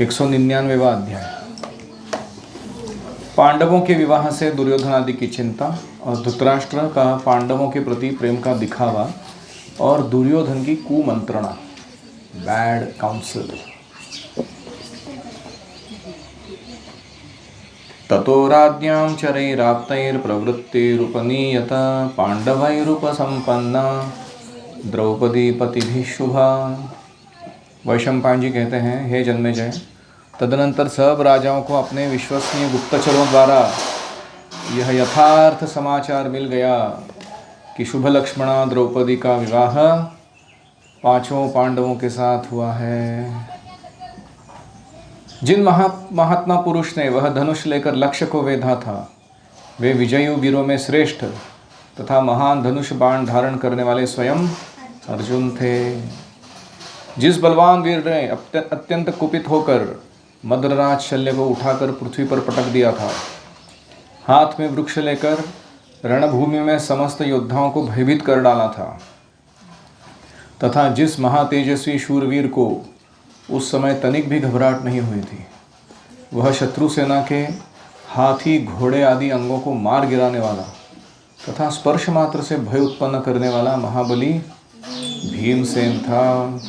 199वां अध्याय। पांडवों के विवाह से दुर्योधन आदि की चिंता और धृतराष्ट्र का पांडवों के प्रति प्रेम का दिखावा और दुर्योधन की कुमंत्रणा, बैड काउंसिल। ततो राज्ञां चरैराप्तैर्प्रवृत्तिरुपनीयत पांडवैरुपसंपन्ना द्रौपदी पतिभिः शुभा। वैशंपायन जी कहते हैं, हे जन्मेजय, तदनंतर सब राजाओं को अपने विश्वसनीय गुप्तचरों द्वारा यह यथार्थ समाचार मिल गया कि शुभ लक्ष्मणा द्रौपदी का विवाह पांचों पांडवों के साथ हुआ है। जिन महात्मा पुरुष ने वह धनुष लेकर लक्ष्य को वेधा था, वे विजयी वीरों में श्रेष्ठ तथा महान धनुष बाण धारण करने वाले स्वयं अर्जुन थे। जिस बलवान वीर ने अत्यंत कुपित होकर मद्रराज शल्य को उठाकर पृथ्वी पर पटक दिया था, हाथ में वृक्ष लेकर रणभूमि में समस्त योद्धाओं को भयभीत कर डाला था, तथा जिस महातेजस्वी शूरवीर को उस समय तनिक भी घबराहट नहीं हुई थी, वह शत्रु सेना के हाथी घोड़े आदि अंगों को मार गिराने वाला तथा स्पर्श मात्र से भय उत्पन्न करने वाला महाबली भीमसेन था।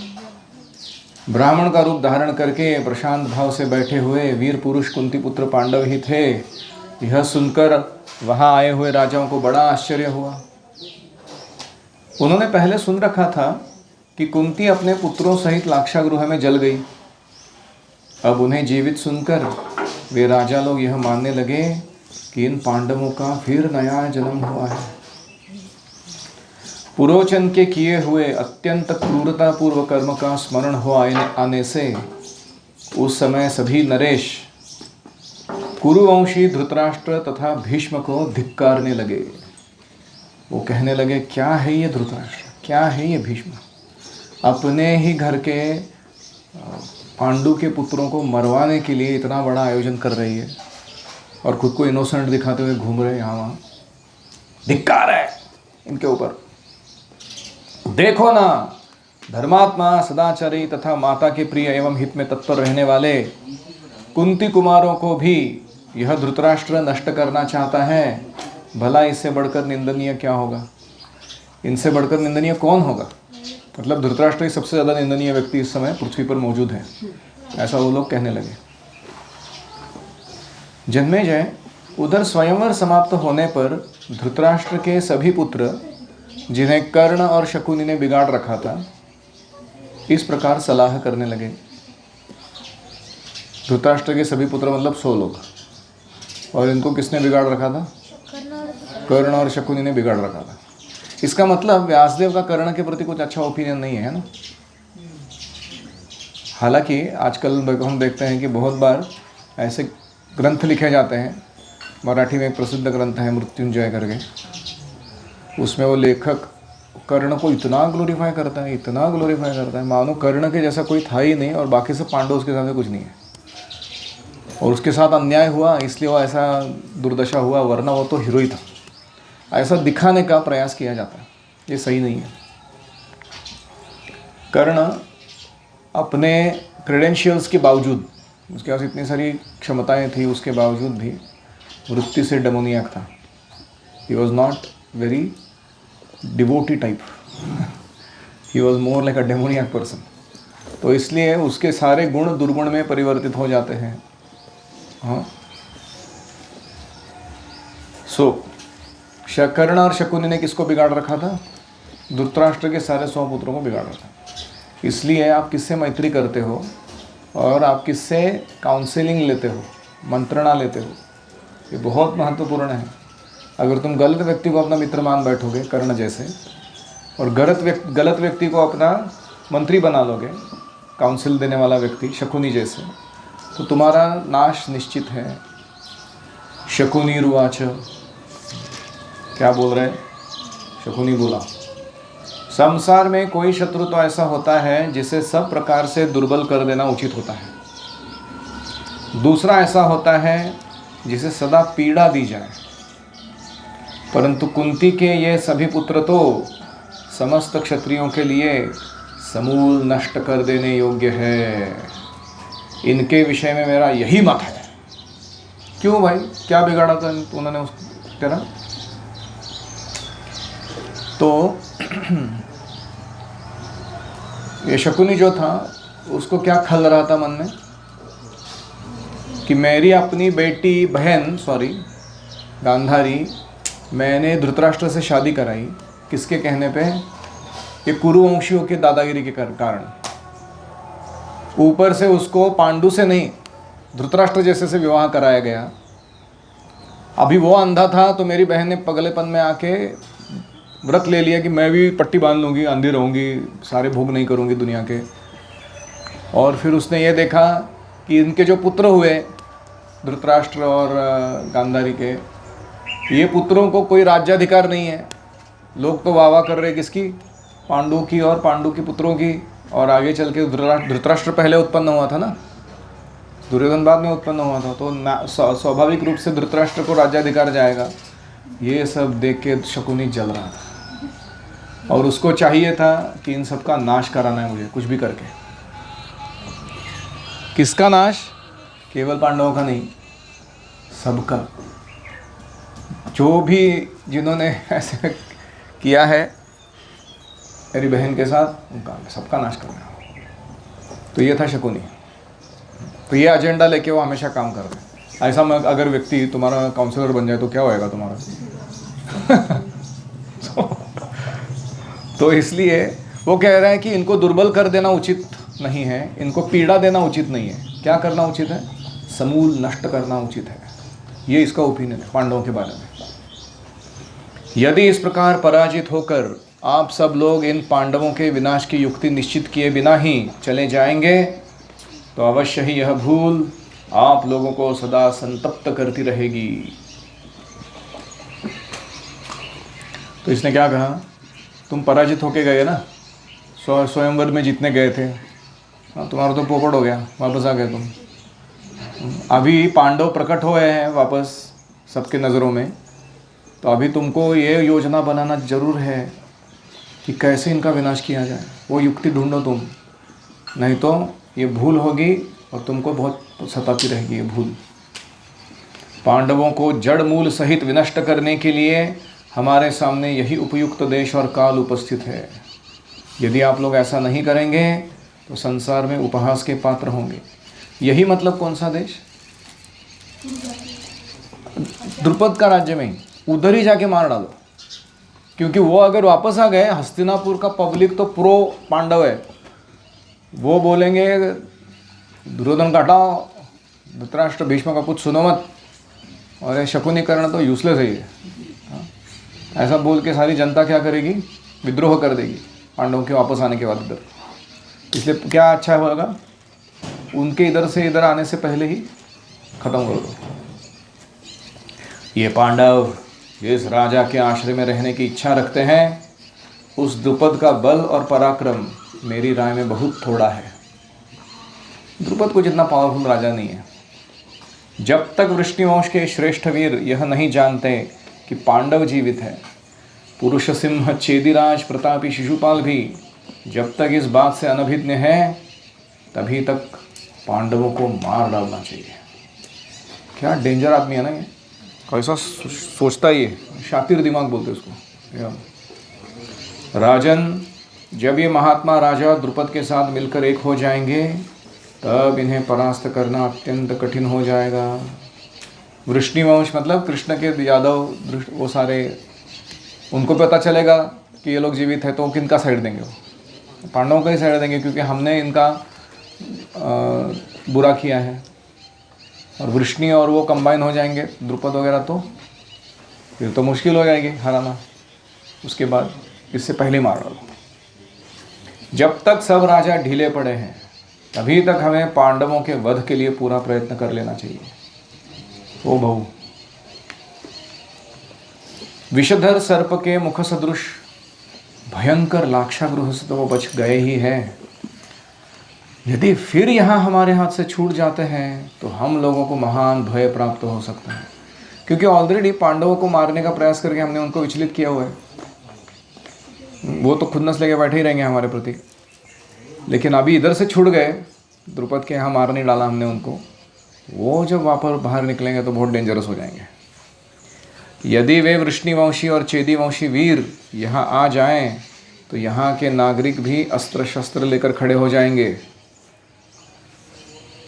ब्राह्मण का रूप धारण करके प्रशांत भाव से बैठे हुए वीर पुरुष कुंती पुत्र पांडव ही थे। यह सुनकर वहां आए हुए राजाओं को बड़ा आश्चर्य हुआ। उन्होंने पहले सुन रखा था कि कुंती अपने पुत्रों सहित लाक्षागृह में जल गई। अब उन्हें जीवित सुनकर वे राजा लोग यह मानने लगे कि इन पांडवों का फिर नया जन्म हुआ है। पुरोचन के किए हुए अत्यंत क्रूरतापूर्व कर्म का स्मरण हो आने से उस समय सभी नरेश कुरुवंशी धृतराष्ट्र तथा भीष्म को धिक्कारने लगे। वो कहने लगे, क्या है ये धृतराष्ट्र, क्या है ये भीष्म, अपने ही घर के पांडु के पुत्रों को मरवाने के लिए इतना बड़ा आयोजन कर रही है और खुद को इनोसेंट दिखाते हुए घूम रहे यहाँ वहाँ। धिक्कार है इनके ऊपर। देखो ना, धर्मात्मा सदाचारी तथा माता के प्रिय एवं हित में तत्पर रहने वाले कुंती कुमारों को भी यह धृतराष्ट्र नष्ट करना चाहता है। भला इससे बढ़कर निंदनीय क्या होगा? इनसे बढ़कर निंदनीय कौन होगा? मतलब धृतराष्ट्र ही सबसे ज़्यादा निंदनीय व्यक्ति इस समय पृथ्वी पर मौजूद है, ऐसा वो लोग कहने लगे। जन्मेजय, उधर स्वयंवर समाप्त होने पर धृतराष्ट्र के सभी पुत्र, जिन्हें कर्ण और शकुनी ने बिगाड़ रखा था, इस प्रकार सलाह करने लगे। धृतराष्ट्र के सभी पुत्र मतलब 100 लोग, और इनको किसने बिगाड़ रखा था? कर्ण और शकुनी ने बिगाड़ रखा था। इसका मतलब व्यासदेव का कर्ण के प्रति कुछ अच्छा ओपिनियन नहीं है ना। हालांकि आजकल हम देखते हैं कि बहुत बार ऐसे ग्रंथ लिखे जाते हैं। मराठी में एक प्रसिद्ध ग्रंथ है मृत्युंजय करके, उसमें वो लेखक कर्ण को इतना ग्लोरीफाई करता है, इतना ग्लोरीफाई करता है, मानो कर्ण के जैसा कोई था ही नहीं और बाकी सब पांडव उसके सामने कुछ नहीं है, और उसके साथ अन्याय हुआ इसलिए वो ऐसा दुर्दशा हुआ, वरना वो तो हीरो ही था। ऐसा दिखाने का प्रयास किया जाता है, ये सही नहीं है। कर्ण अपने क्रेडेंशियल्स के बावजूद, उसके पास इतनी सारी क्षमताएं थी, उसके बावजूद भी वृत्ति से डेमोनियक था। He was not very devotee type. He was more like a demoniac person. तो इसलिए उसके सारे गुण दुर्गुण में परिवर्तित हो जाते हैं। हाँ, कर्ण और शकुनी ने किसको बिगाड़ रखा था? धृतराष्ट्र के सारे 100 पुत्रों को बिगाड़ रखा। इसलिए आप किससे मैत्री करते हो और आप किससे काउंसलिंग लेते हो, मंत्रणा लेते हो, ये बहुत महत्वपूर्ण है। अगर तुम गलत व्यक्ति को अपना मित्र मान बैठोगे कर्ण जैसे, और गलत व्यक्ति को अपना मंत्री बना लोगे, काउंसिल देने वाला व्यक्ति शकुनी जैसे, तो तुम्हारा नाश निश्चित है। शकुनी रुवाच, क्या बोल रहे? शकुनी बोला, संसार में कोई शत्रु तो ऐसा होता है जिसे सब प्रकार से दुर्बल कर देना उचित होता है। दूसरा ऐसा होता है जिसे सदा पीड़ा दी जाए, परंतु कुंती के ये सभी पुत्र तो समस्त क्षत्रियों के लिए समूल नष्ट कर देने योग्य है। इनके विषय में मेरा यही मत है। क्यों भाई, क्या बिगाड़ा था उन्होंने उस तेरा? तो ये शकुनी जो था उसको क्या खल रहा था मन में कि मेरी अपनी बेटी बहन गांधारी मैंने धृतराष्ट्र से शादी कराई, किसके कहने पे? ये कुरुवंशियों के दादागिरी के कारण। ऊपर से उसको पांडु से नहीं धृतराष्ट्र जैसे से विवाह कराया गया। अभी वो अंधा था तो मेरी बहन ने पगलेपन में आके व्रत ले लिया कि मैं भी पट्टी बांध लूँगी, अंधी रहूँगी, सारे भोग नहीं करूँगी दुनिया के। और फिर उसने ये देखा कि इनके जो पुत्र हुए धृतराष्ट्र और गांधारी के, ये पुत्रों को कोई राज्याधिकार नहीं है। लोग तो वाह कर रहे किसकी? पांडु की और पांडु के पुत्रों की। और आगे चल के धृतराष्ट्र पहले उत्पन्न हुआ था ना, दुर्योधन बाद में उत्पन्न हुआ था, तो स्वाभाविक रूप से धृतराष्ट्र को राज्याधिकार जाएगा। ये सब देख के शकुनी जल रहा था और उसको चाहिए था कि इन सब का नाश कराना है मुझे, कुछ भी करके। किसका नाश? केवल पांडवों का नहीं, सबका। जो भी जिन्होंने ऐसे किया है मेरी बहन के साथ, उनका सबका नाश करना। तो ये था शकुनी। तो ये एजेंडा लेके वो हमेशा काम कर रहे हैं। ऐसा अगर व्यक्ति तुम्हारा काउंसलर बन जाए तो क्या होएगा तुम्हारा? तो इसलिए वो कह रहे हैं कि इनको दुर्बल कर देना उचित नहीं है, इनको पीड़ा देना उचित नहीं है। क्या करना उचित है? समूल नष्ट करना उचित है। ये इसका ओपिनियन है पांडवों के बारे में। यदि इस प्रकार पराजित होकर आप सब लोग इन पांडवों के विनाश की युक्ति निश्चित किए बिना ही चले जाएंगे तो अवश्य ही यह भूल आप लोगों को सदा संतप्त करती रहेगी। तो इसने क्या कहा? तुम पराजित होके गए ना, स्वयंवर में जीतने गए थे, तुम्हारा तो पोपट हो गया, वापस आ गए तुम। अभी पांडव प्रकट हुए हैं वापस सबके नज़रों में, तो अभी तुमको ये योजना बनाना जरूर है कि कैसे इनका विनाश किया जाए। वो युक्ति ढूंढो तुम, नहीं तो ये भूल होगी और तुमको बहुत सताती रहेगी ये भूल। पांडवों को जड़ मूल सहित विनष्ट करने के लिए हमारे सामने यही उपयुक्त देश और काल उपस्थित है। यदि आप लोग ऐसा नहीं करेंगे तो संसार में उपहास के पात्र होंगे। यही मतलब कौन सा देश? द्रुपद का राज्य में ही, उधर ही जाके मार डालो। क्योंकि वो अगर वापस आ गए, हस्तिनापुर का पब्लिक तो प्रो पांडव है, वो बोलेंगे दुर्योधन का हटाओ, धृतराष्ट्र भीष्म का कुछ सुनो मत, और ये शकुनी करना तो यूजलेस है ये। ऐसा बोल के सारी जनता क्या करेगी? विद्रोह कर देगी पांडवों के वापस आने के बाद इधर। इसलिए क्या अच्छा होगा? उनके इधर से इधर आने से पहले ही खत्म कर दो। ये पांडव जिस राजा के आश्रय में रहने की इच्छा रखते हैं, उस द्रुपद का बल और पराक्रम मेरी राय में बहुत थोड़ा है। द्रुपद को जितना पावरफुल राजा नहीं है। जब तक वृष्णिवंश के श्रेष्ठ वीर यह नहीं जानते कि पांडव जीवित है, पुरुष सिंह चेदिराज प्रतापी शिशुपाल भी जब तक इस बात से अनभिज्ञ है, तभी तक पांडवों को मार डालना चाहिए। क्या डेंजर आदमी है ना ये, कैसा सोचता ही है, शातिर दिमाग बोलते उसको। राजन, जब ये महात्मा राजा द्रुपद के साथ मिलकर एक हो जाएंगे, तब इन्हें परास्त करना अत्यंत कठिन हो जाएगा। वृष्णिवंश मतलब कृष्ण के यादव, वो सारे, उनको पता चलेगा कि ये लोग जीवित है तो किनका साइड देंगे? वो पांडवों का ही साइड देंगे, क्योंकि हमने इनका बुरा किया है। और वृष्णि और वो कंबाइन हो जाएंगे द्रुपद वगैरह, तो फिर तो मुश्किल हो जाएगी हराना। उसके बाद इससे पहले मार डालो। जब तक सब राजा ढीले पड़े हैं, तभी तक हमें पांडवों के वध के लिए पूरा प्रयत्न कर लेना चाहिए। ओ बहु, विषधर सर्प के मुख सदृश भयंकर लाक्षागृह से तो वो बच गए ही हैं। यदि फिर यहाँ हमारे हाथ से छूट जाते हैं तो हम लोगों को महान भय प्राप्त हो सकता है, क्योंकि ऑलरेडी पांडवों को मारने का प्रयास करके हमने उनको विचलित किया हुआ है। वो तो खुन्नस लेके बैठे ही रहेंगे हमारे प्रति, लेकिन अभी इधर से छूट गए द्रुपद के यहाँ मार नहीं डाला हमने उनको, वो जब वापस बाहर निकलेंगे तो बहुत डेंजरस हो जाएंगे। यदि वे वृष्णिवंशी और चेदीवंशी वीर यहाँ आ जाएं तो यहाँ के नागरिक भी अस्त्र शस्त्र लेकर खड़े हो जाएंगे।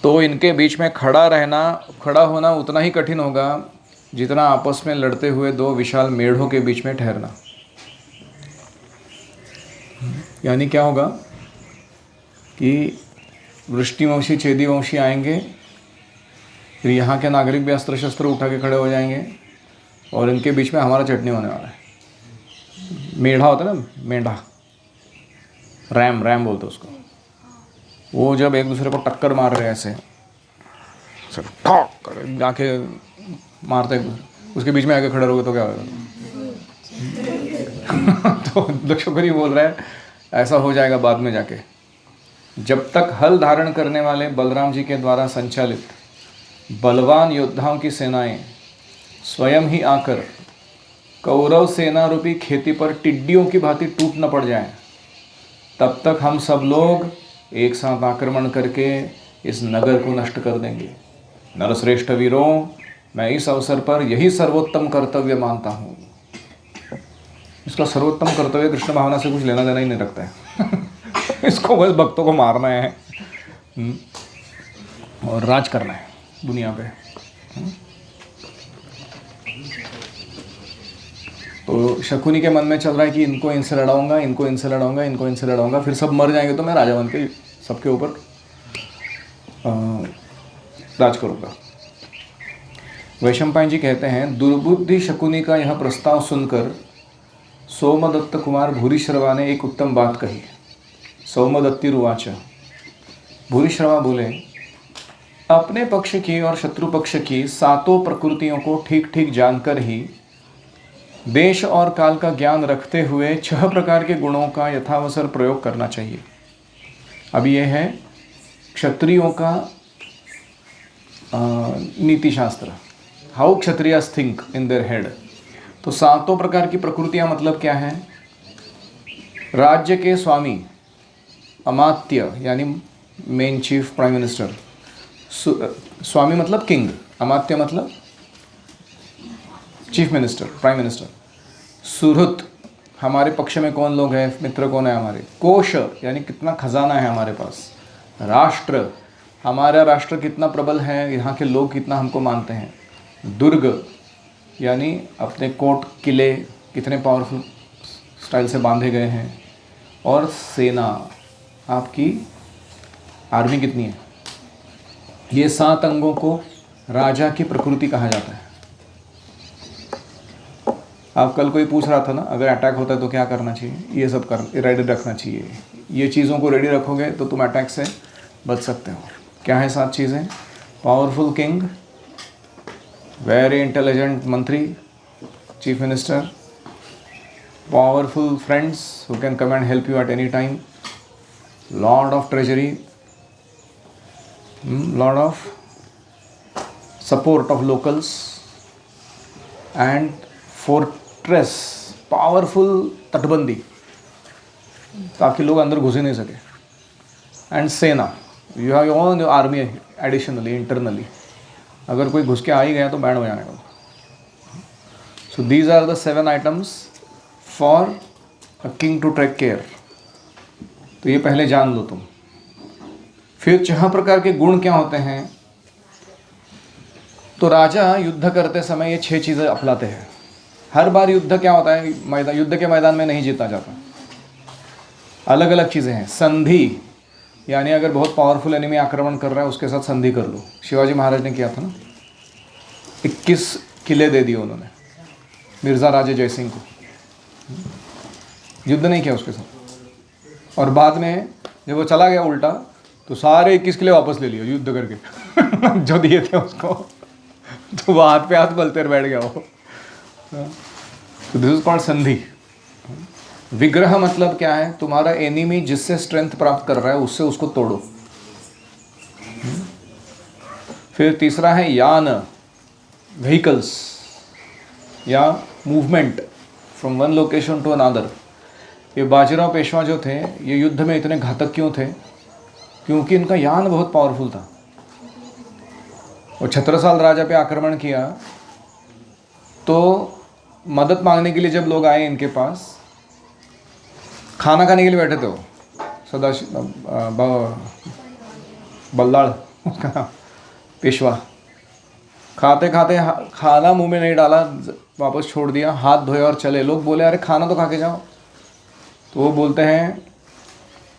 तो इनके बीच में खड़ा होना उतना ही कठिन होगा जितना आपस में लड़ते हुए दो विशाल मेढ़ों के बीच में ठहरना। यानी क्या होगा कि वृष्णिवंशी चेदीवंशी आएंगे, फिर यहाँ के नागरिक भी अस्त्र शस्त्र उठा के खड़े हो जाएंगे और इनके बीच में हमारा चटनी होने वाला है। मेढ़ा होता है ना, मेढ़ा, रैम बोलते उसको। वो जब एक दूसरे को टक्कर मार रहे हैं ऐसे ठोक आके मारते हैं, उसके बीच में आके खड़े रहोगे तो क्या होगा? तो दक्षुकरी बोल रहा है ऐसा हो जाएगा बाद में जाके। जब तक हल धारण करने वाले बलराम जी के द्वारा संचालित बलवान योद्धाओं की सेनाएं स्वयं ही आकर कौरव सेना रूपी खेती पर टिड्डियों की भांति टूट न पड़ जाएं, तब तक हम सब लोग एक साथ आक्रमण करके इस नगर को नष्ट कर देंगे। नरश्रेष्ठ वीरों, मैं इस अवसर पर यही सर्वोत्तम कर्तव्य मानता हूँ। इसका सर्वोत्तम कर्तव्य कृष्ण भावना से कुछ लेना देना ही नहीं रखता है। इसको बस भक्तों को मारना है और राज करना है दुनिया पे। तो शकुनी के मन में चल रहा है कि इनको इनसे लड़ाऊंगा, इनको इनसे लड़ाऊंगा, इनको इनसे लड़ाऊंगा, फिर सब मर जाएंगे तो मैं राजा बन के सबके ऊपर राज करूंगा। वैशंपायन जी कहते हैं, दुर्बुद्धि शकुनी का यह प्रस्ताव सुनकर सोमदत्त कुमार भूरिश्रवा ने एक उत्तम बात कही। सोमदत्तिरुवाच, भूरिश्रवा बोले, अपने पक्ष की और शत्रु पक्ष की सातों प्रकृतियों को ठीक ठीक जानकर ही देश और काल का ज्ञान रखते हुए 6 प्रकार के गुणों का यथावसर प्रयोग करना चाहिए। अब यह है क्षत्रियों का नीति शास्त्र, how Kshatriyas think in their head. तो सातों प्रकार की प्रकृतियां मतलब क्या है? राज्य के स्वामी, अमात्य यानी मेन चीफ प्राइम मिनिस्टर, स्वामी मतलब किंग, अमात्य मतलब चीफ मिनिस्टर, प्राइम मिनिस्टर। सुहृत, हमारे पक्ष में कौन लोग हैं, मित्र कौन है हमारे। कोश यानी कितना खजाना है हमारे पास। राष्ट्र, हमारा राष्ट्र कितना प्रबल है, यहाँ के लोग कितना हमको मानते हैं। दुर्ग यानी अपने कोट किले कितने पावरफुल स्टाइल से बांधे गए हैं। और सेना, आपकी आर्मी कितनी है। ये 7 अंगों को राजा की प्रकृति कहा जाता है। आप कल कोई पूछ रहा था ना, अगर अटैक होता है तो क्या करना चाहिए, ये सब रेडी रखना चाहिए। ये चीज़ों को रेडी रखोगे तो तुम अटैक से बच सकते हो। क्या है 7 चीज़ें? पावरफुल किंग, वेरी इंटेलिजेंट मंत्री, chief minister, powerful friends who can come and help you at any time, Lord of treasury, Lord of support of locals, and fortress, powerful तटबंदी ताकि लोग अंदर घुस ही नहीं सके, एंड सेना, you have your own army additionally internally, अगर कोई घुस के आ ही गया तो बैंड बजाने का। So these are the 7 items for a king to take care. तो ये पहले जान लो तुम। फिर 6 प्रकार के गुण क्या होते हैं? तो राजा युद्ध करते समय ये 6 चीज़ें अपनाते हैं। हर बार युद्ध क्या होता है, युद्ध के मैदान में नहीं जीता जाता, अलग अलग चीज़ें हैं। संधि यानी अगर बहुत पावरफुल एनिमी आक्रमण कर रहा है उसके साथ संधि कर लो। शिवाजी महाराज ने किया था ना, 21 किले दे दिए उन्होंने मिर्ज़ा राजे जयसिंह को, युद्ध नहीं किया उसके साथ। और बाद में जब वो चला गया उल्टा तो सारे 21 किले वापस ले लिए युद्ध करके जो दिए थे उसको। तो वो हाथ पे हाथ मलते बैठ गया वो। तो दिस इज कॉल्ड संधि। विग्रह मतलब क्या है? तुम्हारा एनिमी जिससे स्ट्रेंथ प्राप्त कर रहा है उससे उसको तोड़ो। फिर तीसरा है यान, व्हीकल्स या movement from one location to another. ये बाजीराव पेशवा जो थे ये युद्ध में इतने घातक क्यों थे? क्योंकि इनका यान बहुत पावरफुल था। और छत्रसाल राजा पे आक्रमण किया तो मदद मांगने के लिए जब लोग आए इनके पास, खाना खाने के लिए बैठे थे वो, बल्लाड़ उसका नाम, पेशवा, खाते खाते खाना मुंह में नहीं डाला, वापस छोड़ दिया, हाथ धोए और चले। लोग बोले अरे खाना तो खा के जाओ। तो वो बोलते हैं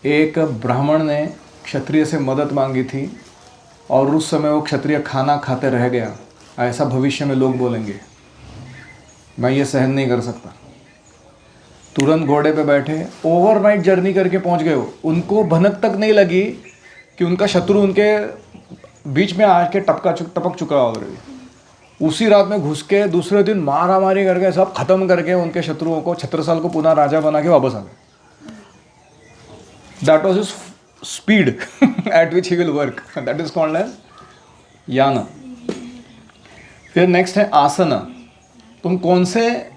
एक ब्राह्मण ने क्षत्रिय से मदद मांगी थी और उस समय वो क्षत्रिय खाना खाते रह गया, ऐसा भविष्य में लोग बोलेंगे, मैं ये सहन नहीं कर सकता। तुरंत घोड़े पे बैठे, ओवरनाइट जर्नी करके पहुंच गए वो। उनको भनक तक नहीं लगी कि उनका शत्रु उनके बीच में आके टपक चुका ऑलरेडी। उसी रात में घुस के दूसरे दिन मारा मारी करके सब खत्म करके उनके शत्रुओं को, छत्रसाल को पुनः राजा बना के वापस आ गए। That was his speed at which he will work, that is called as यान। फिर नेक्स्ट है आसना। तुम कौन से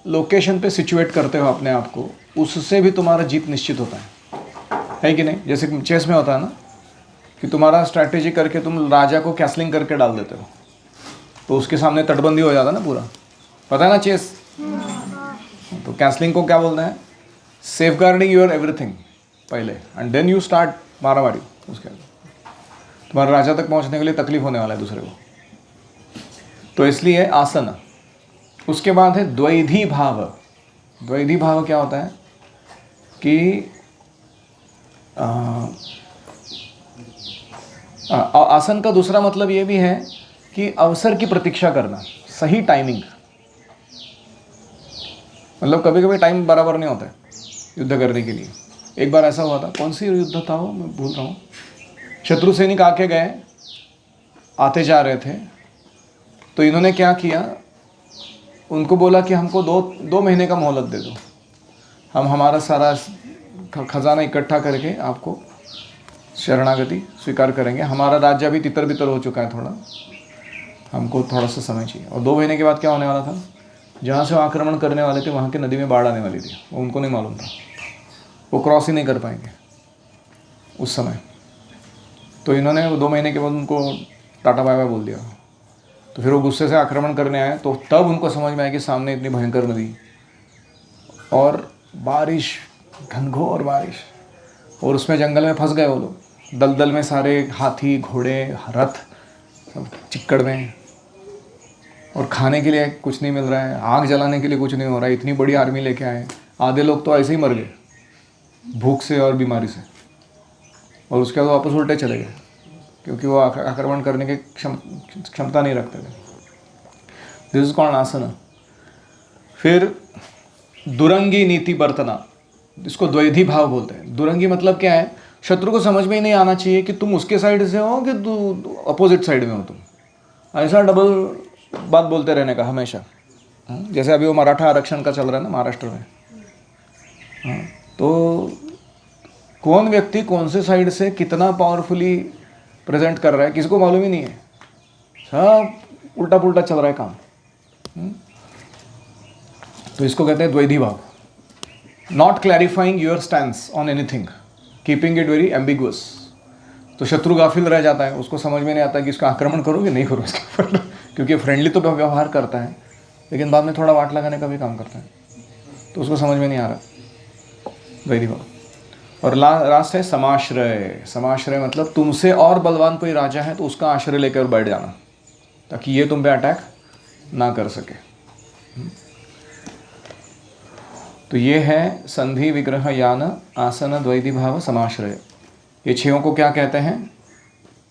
लोकेशन पे सिचुएट करते हो अपने आप को, उससे भी तुम्हारा जीत निश्चित होता है कि नहीं। जैसे चेस में होता है ना कि तुम्हारा स्ट्रैटेजी करके तुम राजा को कैसलिंग करके डाल देते हो, तो उसके सामने तटबंदी हो जाता है ना पूरा, पता है ना चेस। तो कैसलिंग को क्या बोलते हैं, सेफ गार्डिंग योर एवरीथिंग पहले, एंड देन यू स्टार्ट मारामारी। उसके तुम्हारे राजा तक पहुंचने के लिए तकलीफ होने वाला है दूसरे को, तो इसलिए आसन। उसके बाद है द्वैधी भाव। द्वैधी भाव क्या होता है कि आसन का दूसरा मतलब ये भी है कि अवसर की प्रतीक्षा करना, सही टाइमिंग। मतलब कभी कभी टाइम बराबर नहीं होता है युद्ध करने के लिए। एक बार ऐसा हुआ था, कौन सी युद्ध था वो मैं भूल रहा हूँ। शत्रु सैनिक आके गए, आते जा रहे थे, तो इन्होंने क्या किया, उनको बोला कि हमको दो महीने का मोहलत दे दो, हम हमारा सारा खजाना इकट्ठा करके आपको शरणागति स्वीकार करेंगे। हमारा राज्य भी तितर बितर हो चुका है थोड़ा, हमको थोड़ा सा समय चाहिए। और 2 महीने के बाद क्या होने वाला था, जहाँ से वो आक्रमण करने वाले थे वहाँ की नदी में बाढ़ आने वाली थी, वो उनको नहीं मालूम था, वो क्रॉस ही नहीं कर पाएंगे उस समय। तो इन्होंने 2 महीने के बाद उनको टाटा बाय बाय बोल दिया। तो फिर वो गुस्से से आक्रमण करने आए, तो तब उनको समझ में आया कि सामने इतनी भयंकर नदी और बारिश, घनघोर बारिश, और उसमें जंगल में फंस गए वो लोग। दलदल में सारे हाथी, घोड़े, रथ सब चिक्कड़ में, और खाने के लिए कुछ नहीं मिल रहा है, आग जलाने के लिए कुछ नहीं हो रहा है। इतनी बड़ी आर्मी लेके आए, आधे लोग तो ऐसे ही मर गए भूख से और बीमारी से, और उसके बाद वापस उल्टे चले गए क्योंकि वो आक्रमण करने की क्षमता नहीं रखते थे। दिस इज कॉल्ड आसना। फिर दुरंगी नीति बरतना, इसको द्वैधी भाव बोलते हैं। दुरंगी मतलब क्या है, शत्रु को समझ में ही नहीं आना चाहिए कि तुम उसके साइड से हो कि अपोजिट साइड में हो तुम। ऐसा डबल बात बोलते रहने का हमेशा। जैसे अभी वो मराठा आरक्षण का चल रहा है ना महाराष्ट्र में, तो कौन व्यक्ति कौन से साइड से कितना पावरफुली प्रेजेंट कर रहा है किसी को मालूम ही नहीं है, सब उल्टा पुल्टा चल रहा है काम। तो इसको कहते हैं द्वैधी भाव। Not clarifying your stance on anything, keeping it very ambiguous. तो शत्रु गाफिल रह जाता है, उसको समझ में नहीं आता कि इसका आक्रमण करो कि नहीं करो इसके ऊपर क्योंकि फ्रेंडली तो व्यवहार करता है लेकिन बाद में थोड़ा वाट लगाने का भी काम करता है, तो उसको समझ में नहीं आ रहा। द्वैधी भाव। और लास्ट है समाश्रय। समाश्रय मतलब तुमसे और बलवान कोई राजा है तो उसका आश्रय लेकर बैठ जाना ताकि ये तुम पे अटैक ना कर सके। तो ये है संधि, विग्रह, यान, आसन, द्वैधी भाव, समाश्रय। ये 6 को क्या कहते हैं,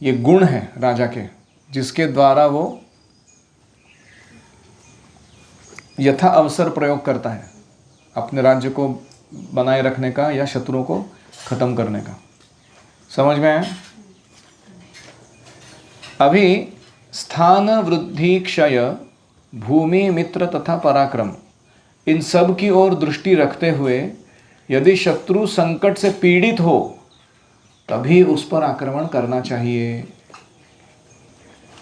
ये गुण है राजा के जिसके द्वारा वो यथा अवसर प्रयोग करता है अपने राज्य को बनाए रखने का या शत्रुओं को खत्म करने का। समझ में आया। अभी स्थान, वृद्धि, क्षय, भूमि, मित्र तथा पराक्रम, इन सब की ओर दृष्टि रखते हुए यदि शत्रु संकट से पीड़ित हो तभी उस पर आक्रमण करना चाहिए।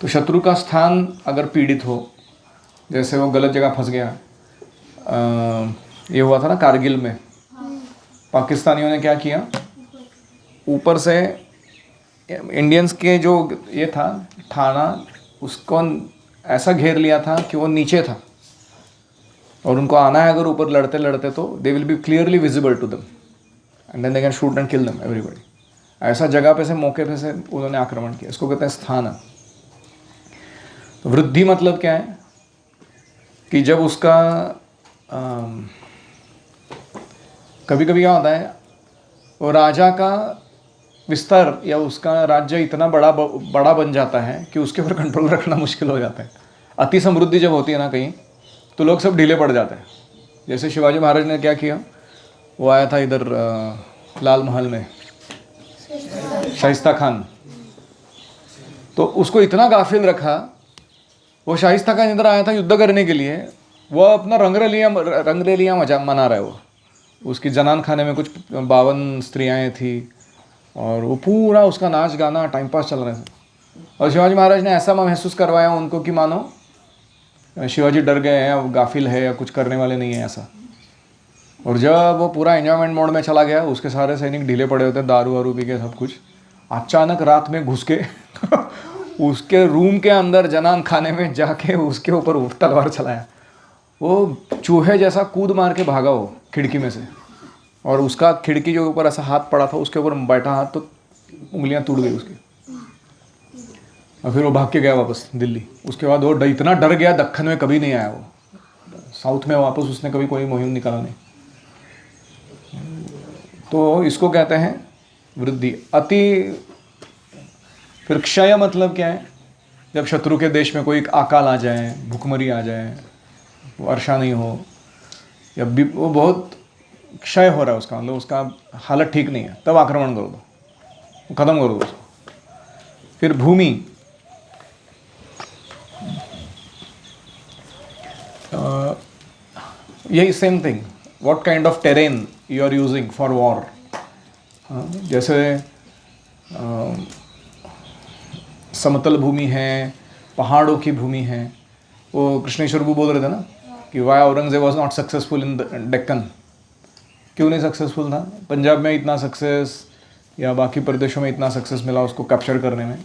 तो शत्रु का स्थान अगर पीड़ित हो, जैसे वो गलत जगह फंस गया, ये हुआ था ना कारगिल में, पाकिस्तानियों ने क्या किया, ऊपर से इंडियंस के जो ये था थाना, उसको ऐसा घेर लिया था कि वो नीचे था और उनको आना है अगर ऊपर लड़ते लड़ते तो they will be clearly visible to them and then they can shoot and kill them everybody. ऐसा जगह पे से मौके पे से उन्होंने आक्रमण किया, इसको कहते हैं स्थान। तो वृद्धि मतलब क्या है कि जब उसका कभी कभी क्या होता है, वो राजा का विस्तार या उसका राज्य इतना बड़ा बन जाता है कि उसके ऊपर कंट्रोल रखना मुश्किल हो जाता है। अति समृद्धि जब होती है ना कहीं, तो लोग सब ढीले पड़ जाते हैं। जैसे शिवाजी महाराज ने क्या किया, वो आया था इधर लाल महल में, शाइस्ता खान, तो उसको इतना गाफिल रखा। वो शाइस्ता खान इधर आया था युद्ध करने के लिए, वो अपना रंगरेलियाँ मना रहा है। वो उसकी जनान खाने में कुछ 52 स्त्रियाँ थी और वो पूरा उसका नाच गाना टाइम पास चल रहे थे। और शिवाजी महाराज ने ऐसा महसूस करवाया उनको कि मानो शिवाजी डर गए हैं, अब गाफिल है या कुछ करने वाले नहीं है ऐसा। और जब वो पूरा एंजॉयमेंट मोड में चला गया, उसके सारे सैनिक ढीले पड़े होते, दारू वारू पी के सब कुछ, अचानक रात में घुस के उसके रूम के अंदर जनान खाने में जाके उसके ऊपर तलवार चलाया। वो चूहे जैसा कूद मार के भागा वो खिड़की में से, और उसका खिड़की जो ऊपर ऐसा हाथ पड़ा था उसके ऊपर बैठा हाथ, तो उंगलियां टूट गई उसकी। और फिर वो भाग के गया वापस दिल्ली। उसके बाद वो इतना डर गया, दक्खन में कभी नहीं आया वो, साउथ में वापस उसने कभी कोई मुहिम निकाला नहीं। तो इसको कहते हैं वृद्धि। अति फिर क्षय मतलब क्या है, जब शत्रु के देश में कोई अकाल आ जाए, भूखमरी आ जाए, वर्षा नहीं हो, या वो बहुत क्षय हो रहा है उसका, मतलब उसका हालत ठीक नहीं है, तब आक्रमण कर दो, खत्म कर दो उसको। फिर भूमि, यही same thing, what kind of terrain you are using for war. जैसे समतल भूमि है, पहाड़ों की भूमि है। वो कृष्णेश्वर भी बोल रहे थे ना कि why Aurangzeb was not successful in Deccan. क्यों नहीं सक्सेसफुल था? पंजाब में इतना सक्सेस या बाकी प्रदेशों में इतना सक्सेस मिला उसको कैप्चर करने में,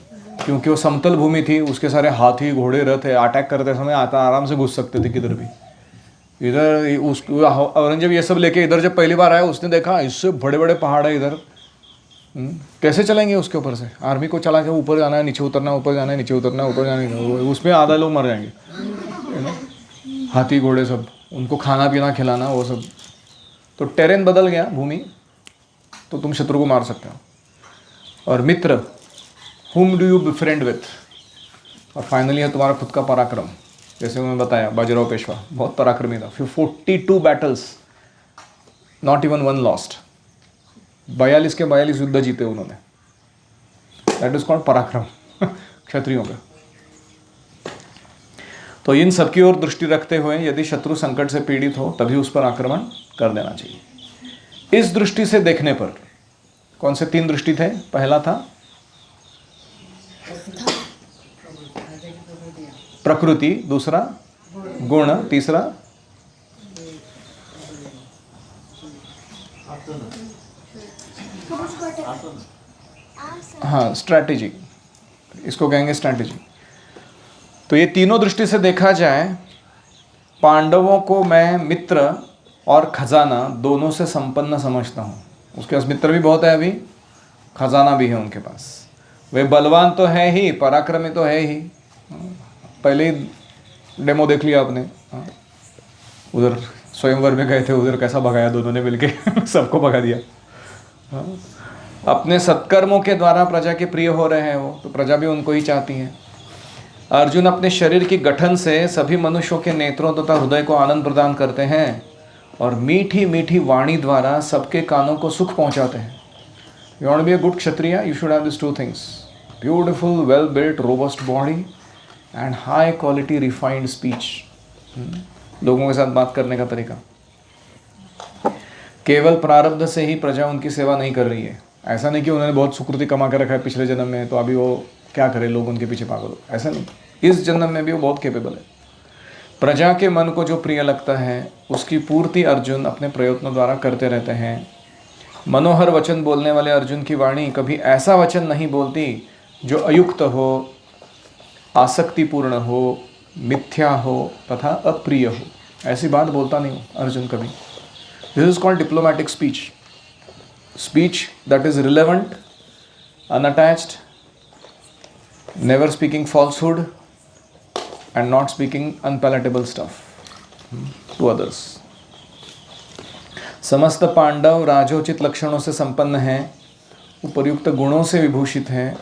क्योंकि वो समतल भूमि थी, उसके सारे हाथी घोड़े रथ अटैक करते समय आराम से घुस सकते थे किधर भी। इधर उस औरंगजेब ये सब लेके इधर जब पहली बार आया, उसने देखा इससे बड़े बड़े पहाड़ है इधर, कैसे चलेंगे उसके ऊपर से? आर्मी को चला के ऊपर जाना है, नीचे उतरना है, ऊपर जाना है, नीचे उतरना है, ऊपर जाना है, उसमें आधा लोग मर जाएंगे, हाथी घोड़े सब, उनको खाना पीना खिलाना वो सब। तो टेरेन बदल गया, भूमि, तो तुम शत्रु को मार सकते हो। और मित्र, whom do you befriend with। और फाइनली है तुम्हारा खुद का पराक्रम। जैसे मैंने बताया बाजीराव पेशवा बहुत पराक्रमी था, फिर 42 battles, not even one lost, 42 के 42 युद्ध जीते उन्होंने। दैट इज कॉल्ड पराक्रम क्षत्रियों का। तो इन सबकी ओर दृष्टि रखते हुए यदि शत्रु संकट से पीड़ित हो तभी उस पर आक्रमण कर देना चाहिए। इस दृष्टि से देखने पर कौन से 3 दृष्टि थे? पहला था प्रकृति, दूसरा गुण, तीसरा हाँ स्ट्रैटेजी, इसको कहेंगे स्ट्रैटेजी। तो ये तीनों दृष्टि से देखा जाए, पांडवों को मैं मित्र और खजाना दोनों से संपन्न समझता हूँ। उसके पास मित्र भी बहुत है, अभी खजाना भी है उनके पास। वे बलवान तो है ही, पराक्रमी तो है ही। पहले ही डेमो देख लिया आपने, उधर स्वयंवर में गए थे, उधर कैसा भगाया दोनों ने मिलके सबको भगा दिया। अपने सत्कर्मों के द्वारा प्रजा के प्रिय हो रहे हैं वो, तो प्रजा भी उनको ही चाहती है। अर्जुन अपने शरीर की गठन से सभी मनुष्यों के नेत्रों तथा हृदय को आनंद प्रदान करते हैं और मीठी मीठी वाणी द्वारा सबके कानों को सुख पहुंचाते हैं। You want to be a good Kshatriya, you should have this 2 things, beautiful well built robust body and high quality refined speech. लोगों के साथ बात करने का तरीका। केवल प्रारब्ध से ही प्रजा उनकी सेवा नहीं कर रही है। ऐसा नहीं कि उन्होंने बहुत सुकृति कमा कर रखा है पिछले जन्म में, तो अभी वो क्या करे, लोग उनके पीछे पागल हो, ऐसा नहीं। इस जन्म में भी वो बहुत कैपेबल है। प्रजा के मन को जो प्रिय लगता है उसकी पूर्ति अर्जुन अपने प्रयत्नों द्वारा करते रहते हैं। मनोहर वचन बोलने वाले अर्जुन की वाणी कभी ऐसा वचन नहीं बोलती जो अयुक्त हो, आसक्तिपूर्ण हो, मिथ्या हो तथा अप्रिय हो। ऐसी बात बोलता नहीं हूँ अर्जुन कभी। This is called diplomatic speech, speech that is relevant, unattached, never speaking falsehood and not speaking unpalatable stuff to others. समस्त पांडव राजोचित लक्षणों से संपन्न हैं, उपर्युक्त गुणों से विभूषित हैं।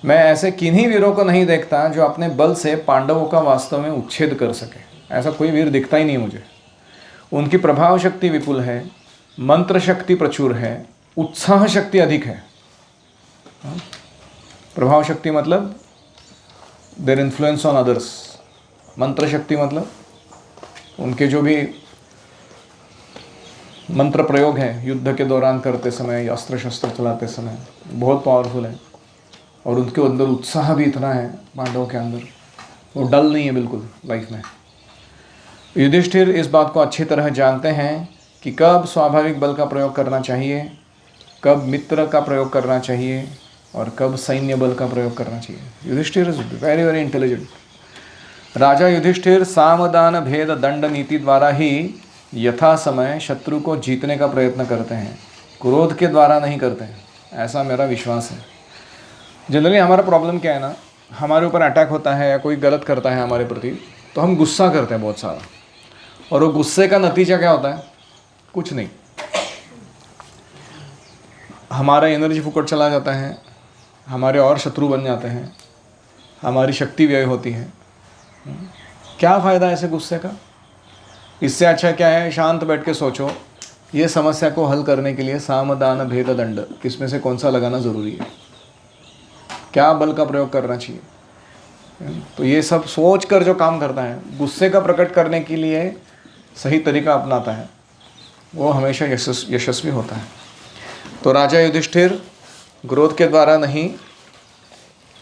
मैं ऐसे किन्हीं वीरों को नहीं देखता जो अपने बल से पांडवों का वास्तव में उच्छेद कर सके। ऐसा कोई वीर दिखता ही नहीं मुझे। उनकी प्रभाव शक्ति विपुल है, मंत्र शक्ति प्रचुर है, उत्साह शक्ति अधिक है। प्रभाव शक्ति मतलब देयर इन्फ्लुएंस ऑन अदर्स। मंत्र शक्ति मतलब उनके जो भी मंत्र प्रयोग है युद्ध के दौरान करते समय या अस्त्र शस्त्र चलाते समय बहुत पावरफुल है। और उनके अंदर उत्साह भी इतना है पांडवों के अंदर, वो डल नहीं है बिल्कुल लाइफ में। युधिष्ठिर इस बात को अच्छी तरह जानते हैं कि कब स्वाभाविक बल का प्रयोग करना चाहिए, कब मित्र का प्रयोग करना चाहिए और कब सैन्य बल का प्रयोग करना चाहिए। Yudhishthira is very very intelligent. राजा युधिष्ठिर सामदान भेद दंड नीति द्वारा ही यथा समय शत्रु को जीतने का प्रयत्न करते हैं, क्रोध के द्वारा नहीं करते हैं, ऐसा मेरा विश्वास है। जनरली हमारा प्रॉब्लम क्या है ना, हमारे ऊपर अटैक होता है या कोई गलत करता है हमारे प्रति तो हम गुस्सा करते हैं बहुत सारा, और वो गुस्से का नतीजा क्या होता है? कुछ नहीं, हमारा एनर्जी फुकट चला जाता है, हमारे और शत्रु बन जाते हैं, हमारी शक्ति व्यय होती है। क्या फ़ायदा ऐसे गुस्से का? इससे अच्छा क्या है, शांत बैठ के सोचो ये समस्या को हल करने के लिए सामदान भेद दंड किसमें से कौन सा लगाना ज़रूरी है, क्या बल का प्रयोग करना चाहिए। तो ये सब सोच कर जो काम करता है, गुस्से का प्रकट करने के लिए सही तरीका अपनाता है, वो हमेशा यशस्वी होता है। तो राजा युधिष्ठिर क्रोध के द्वारा नहीं,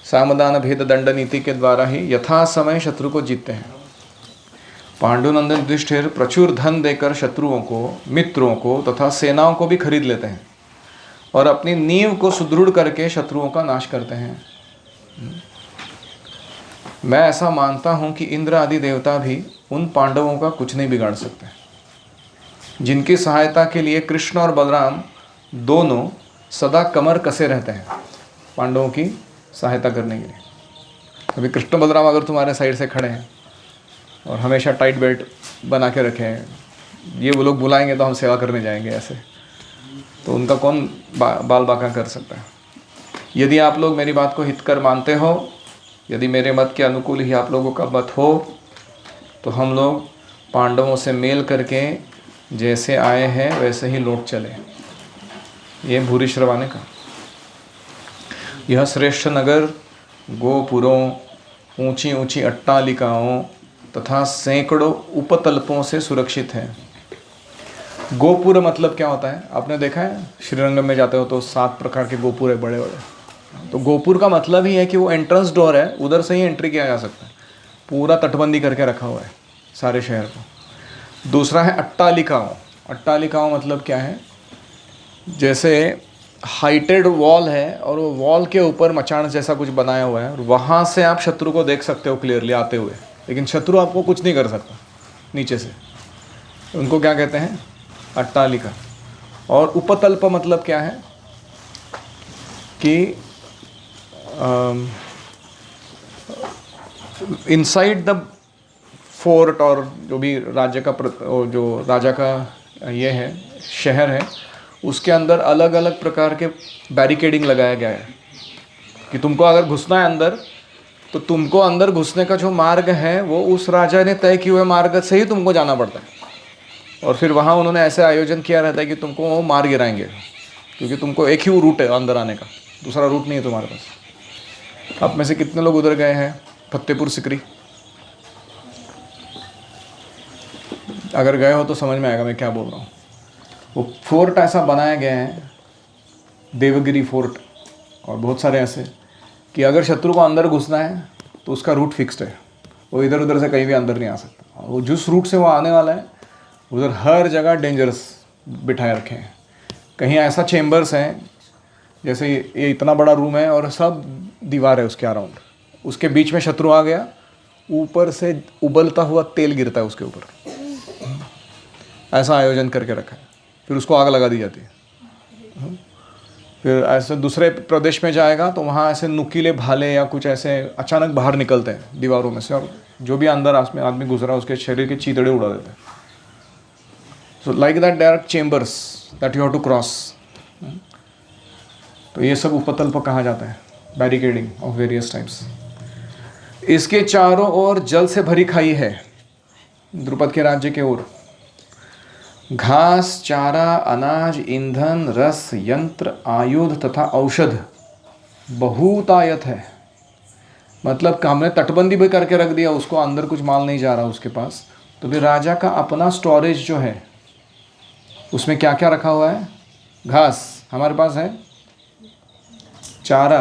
सामदान भेद दंड नीति के द्वारा ही यथा समय शत्रु को जीतते हैं। पांडुनंदन युधिष्ठिर प्रचुर धन देकर शत्रुओं को, मित्रों को तथा सेनाओं को भी खरीद लेते हैं और अपनी नींव को सुदृढ़ करके शत्रुओं का नाश करते हैं। मैं ऐसा मानता हूं कि इंद्र आदि देवता भी उन पांडवों का कुछ नहीं बिगाड़ सकते, जिनकी सहायता के लिए कृष्ण और बलराम दोनों सदा कमर कसे रहते हैं पांडवों की सहायता करने के लिए। अभी कृष्ण बलराम अगर तुम्हारे साइड से खड़े हैं और हमेशा टाइट बेल्ट बना के रखे हैं, ये वो लोग बुलाएंगे तो हम सेवा करने जाएंगे ऐसे, तो उनका कौन बाल बांका कर सकता है। यदि आप लोग मेरी बात को हितकर मानते हो, यदि मेरे मत के अनुकूल ही आप लोगों का मत हो, तो हम लोग पांडवों से मेल करके जैसे आए हैं वैसे ही लौट चले। ये भूरिश्रवा ने कहा। यह श्रेष्ठ नगर गोपुरों, ऊंची ऊंची अट्टालिकाओं तथा सैकड़ों उपतल्पों से सुरक्षित है। गोपुर मतलब क्या होता है? आपने देखा है श्रीरंगम में जाते हो तो 7 प्रकार के गोपुर है बड़े बड़े। तो गोपुर का मतलब ही है कि वो एंट्रेंस डोर है, उधर से ही एंट्री किया जा सकता है। पूरा तटबंदी करके रखा हुआ है सारे शहर को। दूसरा है अट्टालिकाओं। अट्टालिकाओं मतलब क्या है? जैसे हाइटेड वॉल है और वो वॉल के ऊपर मचान जैसा कुछ बनाया हुआ है और वहाँ से आप शत्रु को देख सकते हो क्लियरली आते हुए, लेकिन शत्रु आपको कुछ नहीं कर सकता नीचे से। उनको क्या कहते हैं? अट्टालिका। और उपतल्प मतलब क्या है कि इनसाइड द फोर्ट और जो भी राज्य का जो राजा का ये है शहर है, उसके अंदर अलग अलग प्रकार के बैरिकेडिंग लगाया गया है कि तुमको अगर घुसना है अंदर, तो तुमको अंदर घुसने का जो मार्ग है वो उस राजा ने तय किए हुए मार्ग से ही तुमको जाना पड़ता है। और फिर वहाँ उन्होंने ऐसे आयोजन किया रहता है कि तुमको वो मार गिराएंगे, क्योंकि तुमको एक ही रूट है अंदर आने का, दूसरा रूट नहीं है तुम्हारे पास। आप में से कितने लोग उधर गए हैं? फतेहपुर सिकरी अगर गए हो तो समझ में आएगा मैं क्या बोल रहा हूँ। वो फोर्ट ऐसा बनाया गया है, देवगिरी फोर्ट और बहुत सारे ऐसे, कि अगर शत्रु को अंदर घुसना है तो उसका रूट फिक्स्ड है, वो इधर उधर से कहीं भी अंदर नहीं आ सकता। वो जिस रूट से वो आने वाला है उधर हर जगह डेंजरस बिठाए रखे हैं, कहीं ऐसा चेम्बर्स हैं, जैसे ये इतना बड़ा रूम है और सब दीवार है उसके अराउंड, उसके बीच में शत्रु आ गया, ऊपर से उबलता हुआ तेल गिरता है उसके ऊपर, ऐसा आयोजन करके रखा है। फिर उसको आग लगा दी जाती है। फिर ऐसे दूसरे प्रदेश में जाएगा तो वहाँ ऐसे नुकीले भाले या कुछ ऐसे अचानक बाहर निकलते हैं दीवारों में से, और जो भी अंदर आदमी गुजरा उसके शरीर के चीतड़े उड़ा देते हैं। So like that there are chambers that you have to cross. तो ये सब उपतल्प कहा जाता है, बैरिकेडिंग ऑफ वेरियस टाइप्स। इसके चारों ओर जल से भरी खाई है द्रुपद के राज्य के ओर। घास, चारा, अनाज, ईंधन, रस, यंत्र, आयुध तथा औषध बहुतायत है। मतलब हमने तटबंदी भी करके रख दिया, उसको अंदर कुछ माल नहीं जा रहा उसके पास, तो फिर राजा का अपना स्टोरेज जो है उसमें क्या क्या रखा हुआ है? घास हमारे पास है, चारा,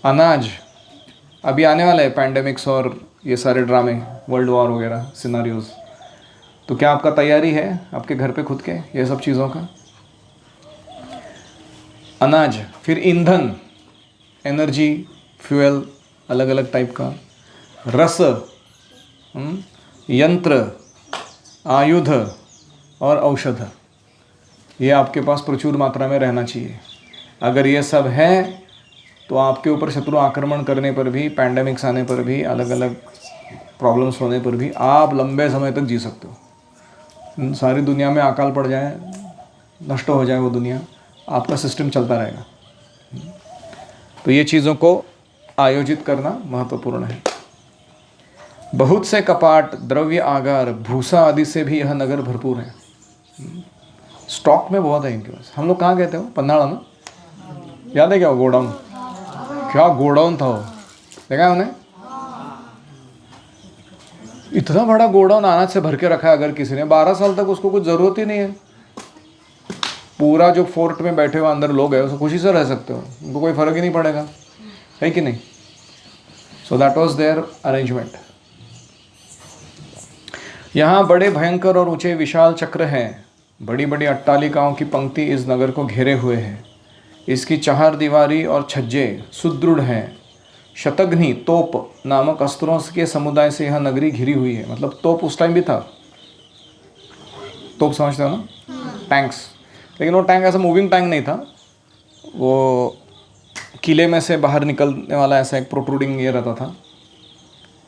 अनाज, अभी आने वाला है पैंडेमिक्स और ये सारे ड्रामे, वर्ल्ड वॉर वगैरह सिनारियोज, तो क्या आपका तैयारी है आपके घर पे खुद के ये सब चीज़ों का? अनाज, फिर ईंधन, एनर्जी, फ्यूल अलग अलग टाइप का, रस, यंत्र, आयुध और औषध, ये आपके पास प्रचुर मात्रा में रहना चाहिए। अगर ये सब है तो आपके ऊपर शत्रु आक्रमण करने पर भी, पैंडेमिक्स आने पर भी, अलग अलग प्रॉब्लम्स होने पर भी आप लंबे समय तक जी सकते हो। सारी दुनिया में अकाल पड़ जाए, नष्ट हो जाए वो दुनिया, आपका सिस्टम चलता रहेगा। तो ये चीज़ों को आयोजित करना महत्वपूर्ण है। बहुत से कपाट, द्रव्य आगार, भूसा आदि से भी यह नगर भरपूर है। स्टॉक में बहुत है इनके पास। हम लोग कहाँ गए थे? वो पन्हाड़ा में, याद है क्या? वो गोडाउन, क्या गोडाउन था वो, देखा है उन्हें? इतना बड़ा गोडाउन अनाज से भर के रखा है। अगर किसी ने 12 साल तक, उसको कुछ ज़रूरत ही नहीं है। पूरा जो फोर्ट में बैठे हुए अंदर लोग हैं, उसको खुशी से रह सकते हो, उनको कोई फ़र्क ही नहीं पड़ेगा, है कि नहीं? So that was their arrangement. यहाँ बड़े भयंकर और ऊंचे विशाल चक्र हैं। बड़ी बड़ी अट्टालिकाओं की पंक्ति इस नगर को घेरे हुए है। इसकी चार दीवारी और छज्जे सुदृढ़ हैं। शतघ्नि, तोप नामक अस्त्रों के समुदाय से यह नगरी घिरी हुई है। मतलब तोप उस टाइम भी था, तोप समझते हो ना, टैंक्स। लेकिन वो टैंक ऐसा मूविंग टैंक नहीं था, वो किले में से बाहर निकलने वाला ऐसा एक प्रोट्रूडिंग ये रहता था।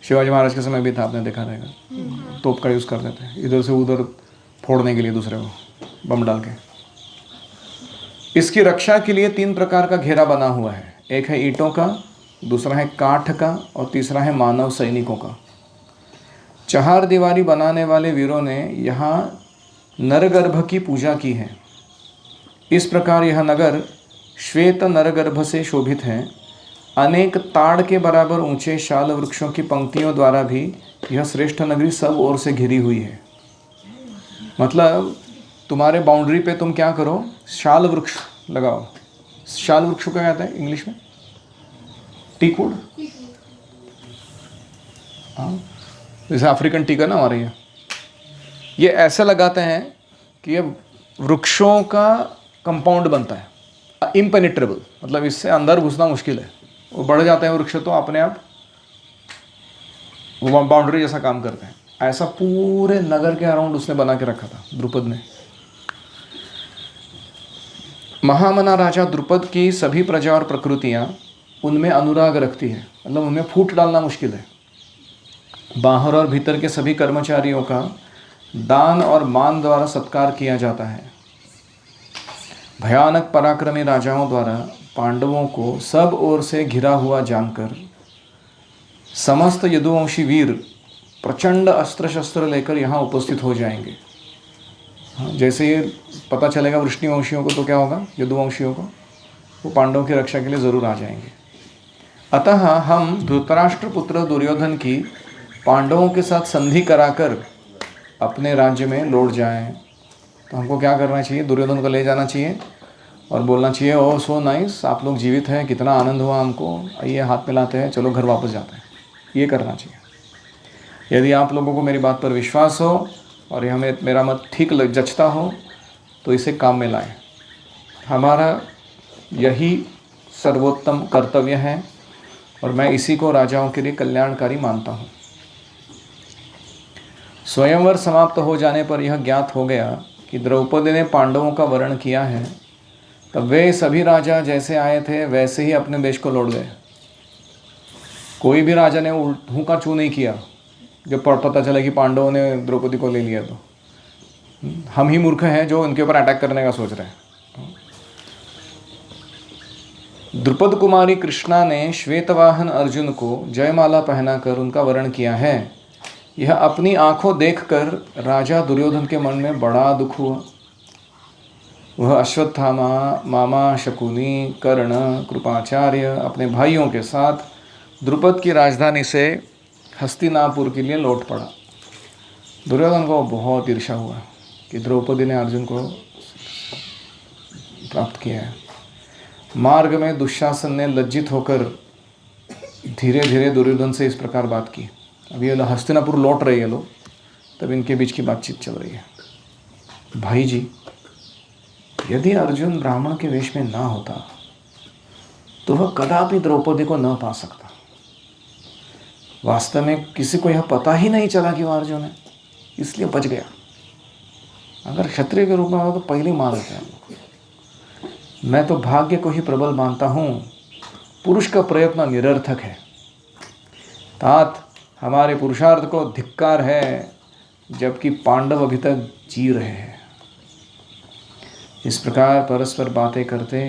शिवाजी महाराज के समय भी था, आपने देखा रहेगा, तोप का यूज़ करते थे इधर से उधर फोड़ने के लिए दूसरे को बम डाल के। इसकी रक्षा के लिए 3 प्रकार का घेरा बना हुआ है। एक है ईंटों का, दूसरा है काठ का और तीसरा है मानव सैनिकों का। चार दीवारी बनाने वाले वीरों ने यहाँ नरगर्भ की पूजा की है। इस प्रकार यह नगर श्वेत नरगर्भ से शोभित है। अनेक ताड़ के बराबर ऊंचे शाल वृक्षों की पंक्तियों द्वारा भी यह श्रेष्ठ नगरी सब ओर से घिरी हुई है। मतलब तुम्हारे बाउंड्री पे तुम क्या करो, शाल वृक्ष लगाओ। शाल वृक्ष क्या कहते हैं इंग्लिश में? टीकवुड। हाँ, जैसे अफ्रीकन टीक है ना हमारे यहाँ, ये ऐसे लगाते हैं कि ये वृक्षों का कंपाउंड बनता है, इम्पेनिट्रेबल, मतलब इससे अंदर घुसना मुश्किल है। वो बढ़ जाते हैं वृक्ष तो अपने आप वो बाउंड्री जैसा काम करते हैं। ऐसा पूरे नगर के अराउंड उसने बना के रखा था द्रुपद ने। महामना राजा द्रुपद की सभी प्रजा और प्रकृतियां उनमें अनुराग रखती है, मतलब उनमें फूट डालना मुश्किल है। बाहर और भीतर के सभी कर्मचारियों का दान और मान द्वारा सत्कार किया जाता है। भयानक पराक्रमी राजाओं द्वारा पांडवों को सब ओर से घिरा हुआ जानकर समस्त यदुवंशी वीर प्रचंड अस्त्र शस्त्र लेकर यहाँ उपस्थित हो जाएंगे। हाँ, जैसे ये पता चलेगा वृष्णिवंशियों को तो क्या होगा, यदुवंशियों को, वो पांडवों की रक्षा के लिए ज़रूर आ जाएंगे। अतः हम धृतराष्ट्र पुत्र दुर्योधन की पांडवों के साथ संधि कराकर अपने राज्य में लौट जाएं। तो हमको क्या करना चाहिए? दुर्योधन को ले जाना चाहिए और बोलना चाहिए, ओह सो नाइस, आप लोग जीवित हैं, कितना आनंद हुआ हमको, आइए हाथ मिलाते हैं, चलो घर वापस जाते हैं। ये करना चाहिए। यदि आप लोगों को मेरी बात पर विश्वास हो और यह मेरा मत ठीक जचता हो तो इसे काम में लाएं। हमारा यही सर्वोत्तम कर्तव्य है और मैं इसी को राजाओं के लिए कल्याणकारी मानता हूँ। स्वयंवर समाप्त हो जाने पर यह ज्ञात हो गया कि द्रौपदी ने पांडवों का वरण किया है, तब वे सभी राजा जैसे आए थे वैसे ही अपने देश को लौट गए। कोई भी राजा ने हूँ का चू नहीं किया जब पता चला कि पांडवों ने द्रौपदी को ले लिया। तो हम ही मूर्ख हैं जो उनके ऊपर अटैक करने का सोच रहे हैं। द्रुपद कुमारी कृष्णा ने श्वेतवाहन अर्जुन को जयमाला पहनाकर उनका वरण किया है। यह अपनी आंखों देखकर राजा दुर्योधन के मन में बड़ा दुख हुआ। वह अश्वत्थामा, मामा शकुनी, कर्ण, कृपाचार्य अपने भाइयों के साथ द्रुपद की राजधानी से हस्तिनापुर के लिए लौट पड़ा। दुर्योधन को बहुत ईर्ष्या हुआ कि द्रौपदी ने अर्जुन को प्राप्त किया है। मार्ग में दुशासन ने लज्जित होकर धीरे धीरे दुर्योधन से इस प्रकार बात की। अभी ये हस्तिनापुर लौट रहे हैं लोग, तब इनके बीच की बातचीत चल रही है। भाई जी, यदि अर्जुन ब्राह्मण के वेश में ना होता तो वह कदापि द्रौपदी को न पा सकता। वास्तव में किसी को यह पता ही नहीं चला कि वह अर्जुन है, इसलिए बच गया। अगर क्षत्रिय के रूप में हो तो पहले ही मार देते हैं। मैं तो भाग्य को ही प्रबल मानता हूँ, पुरुष का प्रयत्न निरर्थक है। तात हमारे पुरुषार्थ को धिक्कार है, जबकि पांडव अभी तक जी रहे हैं। इस प्रकार परस्पर बातें करते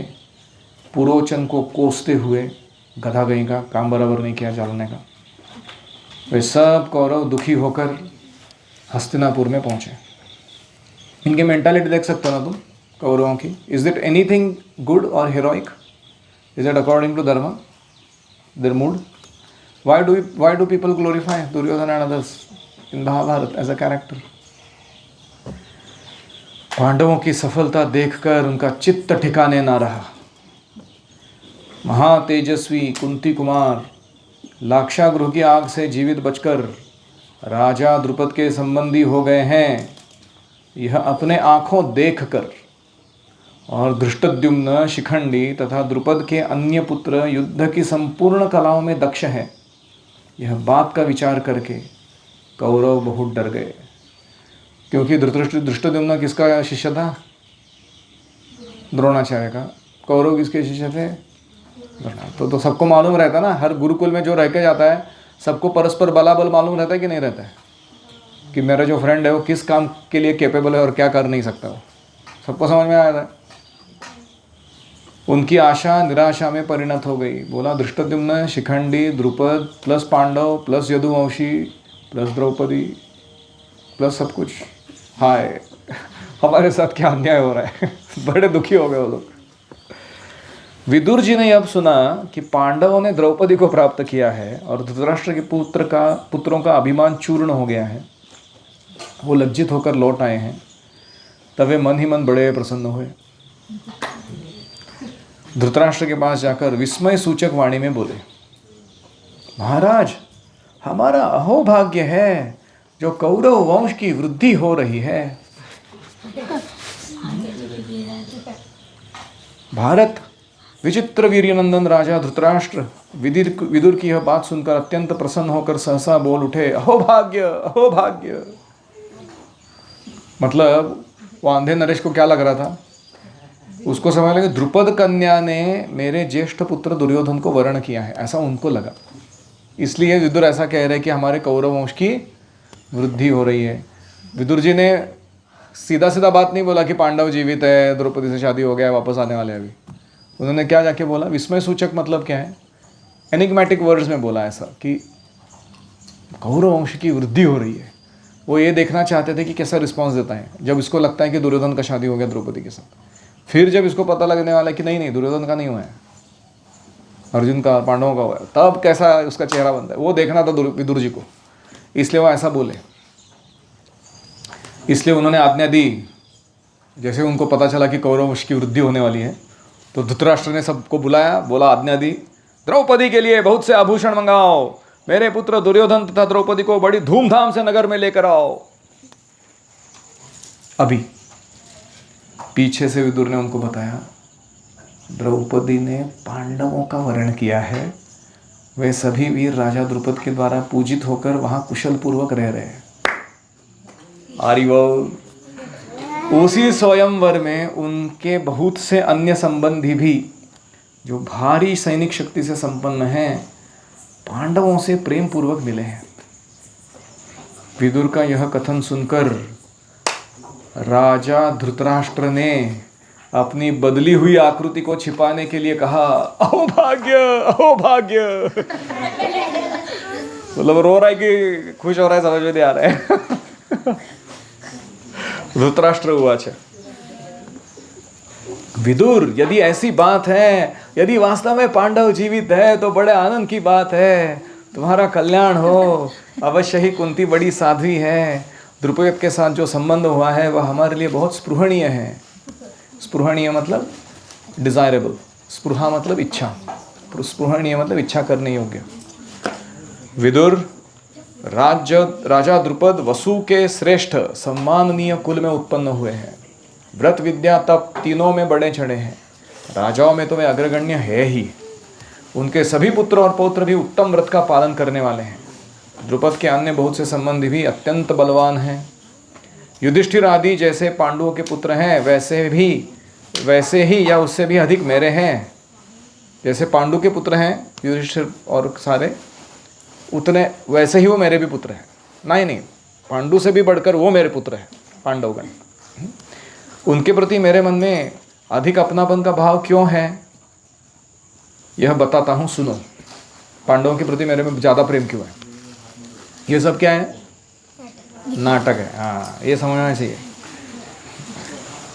पुरोचन को कोसते हुए, गधा गई का काम बराबर नहीं किया चलने का, वे सब कौरव दुखी होकर हस्तिनापुर में पहुँचे। इनके मेंटालिटी देख सकते हो ना तुम कौरवों की। इज इट एनीथिंग गुड और heroic? Is it according to dharma, their mood? Why do people glorify Duryodhana and others in Mahabharata as a character? पांडवों की सफलता देखकर उनका चित्त ठिकाने ना रहा। महातेजस्वी कुंती कुमार लाक्षागृह की आग से जीवित बचकर राजा द्रुपद के संबंधी हो गए हैं, यह अपने आंखों देखकर। और धृष्टद्युम्न, शिखंडी तथा द्रुपद के अन्य पुत्र युद्ध की संपूर्ण कलाओं में दक्ष हैं, यह बात का विचार करके कौरव बहुत डर गए। क्योंकि धृष्टद्युम्न किसका शिष्य था? द्रोणाचार्य का। कौरव किसके शिष्य थे? तो सबको मालूम रहता ना, हर गुरुकुल में जो रह के जाता है सबको परस्पर बलाबल मालूम रहता है कि नहीं रहता है, कि मेरा जो फ्रेंड है वो किस काम के लिए कैपेबल है और क्या कर नहीं सकता। वो सबको समझ में आ रहा है। उनकी आशा निराशा में परिणत हो गई। बोला Dhrishtadyumna, Shikhandi, Drupad plus Pandav plus Yaduvanshi plus Draupadi plus सब कुछ, हाय हमारे साथ क्या अन्याय हो रहा है। बड़े दुखी हो गए वो लोग। विदुर जी ने अब सुना कि पांडवों ने द्रौपदी को प्राप्त किया है और धृतराष्ट्र के पुत्रों का अभिमान चूर्ण हो गया है, वो लज्जित होकर लौट आए हैं। तब वे मन ही मन बड़े प्रसन्न हुए। धृतराष्ट्र के पास जाकर विस्मय सूचक वाणी में बोले, महाराज, हमारा अहोभाग्य है जो कौरव वंश की वृद्धि हो रही है। भारत विचित्र वीर्यनंदन राजा धृतराष्ट्र विदुर की यह बात सुनकर अत्यंत प्रसन्न होकर सहसा बोल उठे, अहोभाग्य, अहोभाग्य। मतलब वो आंधे नरेश को क्या लग रहा था? उसको समझ लगा द्रुपद कन्या ने मेरे ज्येष्ठ पुत्र दुर्योधन को वरण किया है, ऐसा उनको लगा। इसलिए विदुर ऐसा कह रहे कि हमारे कौरव वंश की वृद्धि हो रही है। विदुर जी ने सीधा सीधा बात नहीं बोला कि पांडव जीवित है, द्रौपदी से शादी हो गया, वापस आने वाले अभी। उन्होंने क्या जाके बोला? विस्मय सूचक मतलब क्या है? एनिग्मेटिक वर्ड्स में बोला ऐसा कि कौरव वंश की वृद्धि हो रही है। वो ये देखना चाहते थे कि कैसा रिस्पॉन्स देता है जब इसको लगता है कि दुर्योधन का शादी हो गया द्रौपदी के साथ। फिर जब इसको पता लगने वाला है कि नहीं दुर्योधन का नहीं हुआ है, अर्जुन का, पांडवों का हुआ है, तब कैसा उसका चेहरा बनता है वो देखना था विदुर जी को। इसलिए वो ऐसा बोले। इसलिए उन्होंने आज्ञा दी। जैसे उनको पता चला कि कौरव वंश की वृद्धि होने वाली है तो धृतराष्ट्र ने सबको बुलाया, बोला, आज्ञा दी, द्रौपदी के लिए बहुत से आभूषण मंगाओ, मेरे पुत्र दुर्योधन तथा द्रौपदी को बड़ी धूमधाम से नगर में लेकर आओ। अभी पीछे से विदुर ने उनको बताया, द्रौपदी ने पांडवों का वर्ण किया है, वे सभी वीर राजा द्रुपद के द्वारा पूजित होकर वहां कुशल पूर्वक रह रहे हैं। आरिवो उसी स्वयंवर में उनके बहुत से अन्य संबंधी भी जो भारी सैनिक शक्ति से संपन्न हैं, पांडवों से प्रेम पूर्वक मिले हैं। विदुर का यह कथन सुनकर राजा धृतराष्ट्र ने अपनी बदली हुई आकृति को छिपाने के लिए कहा, अहो भाग्य, अहो भाग्य। मतलब रो रहा है कि खुश हो रहा है, समझ में नहीं आ रहा है। धृतराष्ट्र उवाच, विदुर, यदि ऐसी बात है, यदि वास्तव में पांडव जीवित है तो बड़े आनंद की बात है, तुम्हारा कल्याण हो। अवश्य ही कुंती बड़ी साध्वी है, द्रुपद के साथ जो संबंध हुआ है वह हमारे लिए बहुत स्पृहणीय है। स्पृहणीय मतलब डिजायरेबल, स्पृहा मतलब इच्छा, स्पृहणीय मतलब इच्छा करने योग्य। विदुर, राजा द्रुपद वसु के श्रेष्ठ सम्माननीय कुल में उत्पन्न हुए हैं, व्रत विद्या तप तीनों में बड़े चढ़े हैं, राजाओं में तो वे अग्रगण्य है ही। उनके सभी पुत्र और पौत्र भी उत्तम व्रत का पालन करने वाले हैं। द्रुपद के अन्य बहुत से संबंधी भी अत्यंत बलवान हैं। युधिष्ठिर आदि जैसे पांडवों के पुत्र हैं, वैसे ही या उससे भी अधिक मेरे हैं। जैसे पांडु के पुत्र हैं युधिष्ठिर और सारे, उतने वैसे ही वो मेरे भी पुत्र हैं। नहीं, पांडु से भी बढ़कर वो मेरे पुत्र हैं पांडवगण। उनके प्रति मेरे मन में अधिक अपनापन का भाव क्यों है, यह बताता हूँ, सुनो। पांडवों के प्रति मेरे में ज़्यादा प्रेम क्यों है? ये सब क्या है? नाटक है। हाँ, ये समझना चाहिए।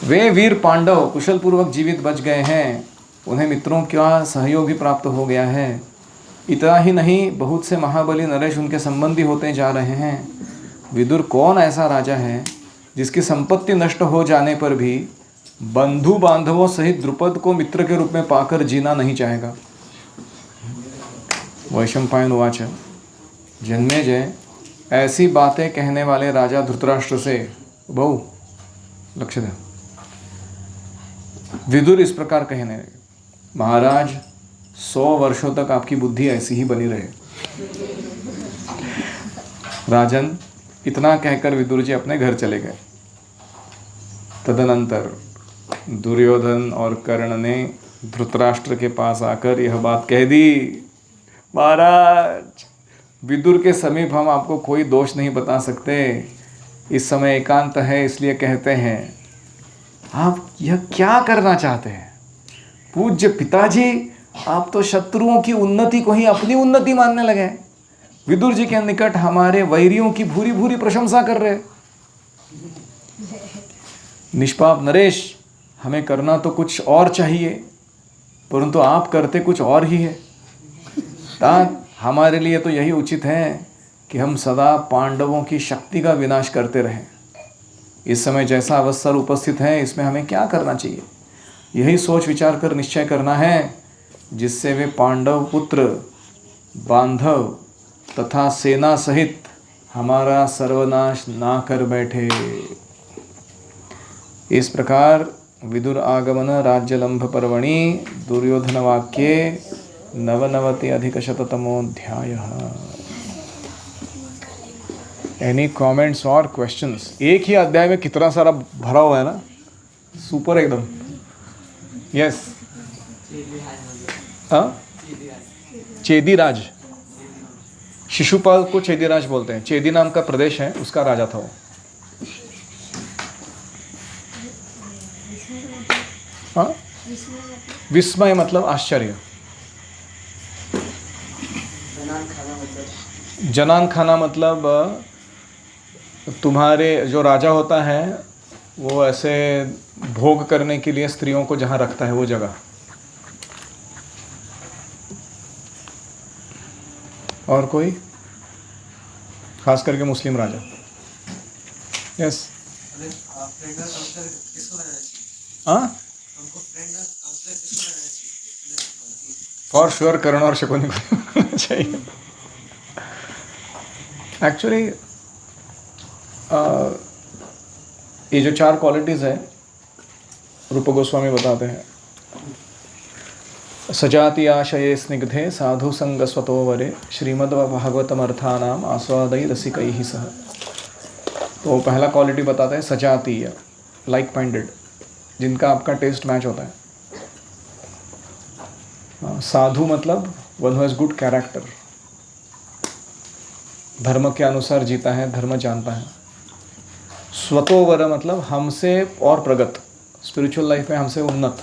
वे वीर पांडव कुशल पूर्वक जीवित बच गए हैं, उन्हें मित्रों का सहयोग भी प्राप्त हो गया है। इतना ही नहीं, बहुत से महाबली नरेश उनके संबंधी होते जा रहे हैं। विदुर कौन ऐसा राजा है जिसकी संपत्ति नष्ट हो जाने पर भी बंधु बांधवों सहित द्रुपद को मित्र के रूप में पाकर जीना नहीं चाहेगा? वैशंपायन उवाच, जन्मेजय, ऐसी बातें कहने वाले राजा धृतराष्ट्र से, बहु लक्ष्य दे, विदुर इस प्रकार कहने लगे, महाराज, 100 वर्षों तक आपकी बुद्धि ऐसी ही बनी रहे। राजन, इतना कहकर विदुर जी अपने घर चले गए। तदनंतर दुर्योधन और कर्ण ने धृतराष्ट्र के पास आकर यह बात कह दी, महाराज, विदुर के समीप हम आपको कोई दोष नहीं बता सकते। इस समय एकांत है, इसलिए कहते हैं, आप यह क्या करना चाहते हैं? पूज्य पिताजी, आप तो शत्रुओं की उन्नति को ही अपनी उन्नति मानने लगे। विदुर जी के निकट हमारे वैरियों की भूरी भूरी प्रशंसा कर रहे। निष्पाप नरेश, हमें करना तो कुछ और चाहिए, परंतु आप करते कुछ और ही है। हमारे लिए तो यही उचित है कि हम सदा पांडवों की शक्ति का विनाश करते रहें। इस समय जैसा अवसर उपस्थित है, इसमें हमें क्या करना चाहिए, यही सोच विचार कर निश्चय करना है, जिससे वे पांडव पुत्र, बांधव तथा सेना सहित हमारा सर्वनाश ना कर बैठे। इस प्रकार विदुर आगमन राज्यलंभ पर्वणि दुर्योधन वाक्ये 99 एनी कमेंट्स और क्वेश्चंस? एक ही अध्याय में कितना सारा भरा हुआ है ना, सुपर एकदम। यस, हाँ, चेदीराज, शिशुपाल को चेदीराज बोलते हैं। चेदी नाम का प्रदेश है, उसका राजा था वो। हाँ, विस्मय मतलब आश्चर्य। जनान खाना मतलब तुम्हारे जो राजा होता है वो ऐसे भोग करने के लिए स्त्रियों को जहाँ रखता है वो जगह। और कोई खास करके मुस्लिम राजा? यस, हाँ, फॉर श्योर कर्ण और शकुनी को चाहिए। एक्चुअली ये जो 4 क्वालिटीज़ है, रूप गोस्वामी बताते हैं, सजाति आशये स्निग्धे साधु संग स्वतोवरे श्रीमद्भागवतमर्थानाम आस्वादई रसिकैः सह। तो पहला क्वालिटी बताते हैं सजातीय, लाइक माइंडेड, जिनका आपका टेस्ट मैच होता है। साधु मतलब one who has good character, धर्म के अनुसार जीता है, धर्म जानता है। स्वतोवर मतलब हमसे और प्रगत, स्पिरिचुअल लाइफ में हमसे उन्नत।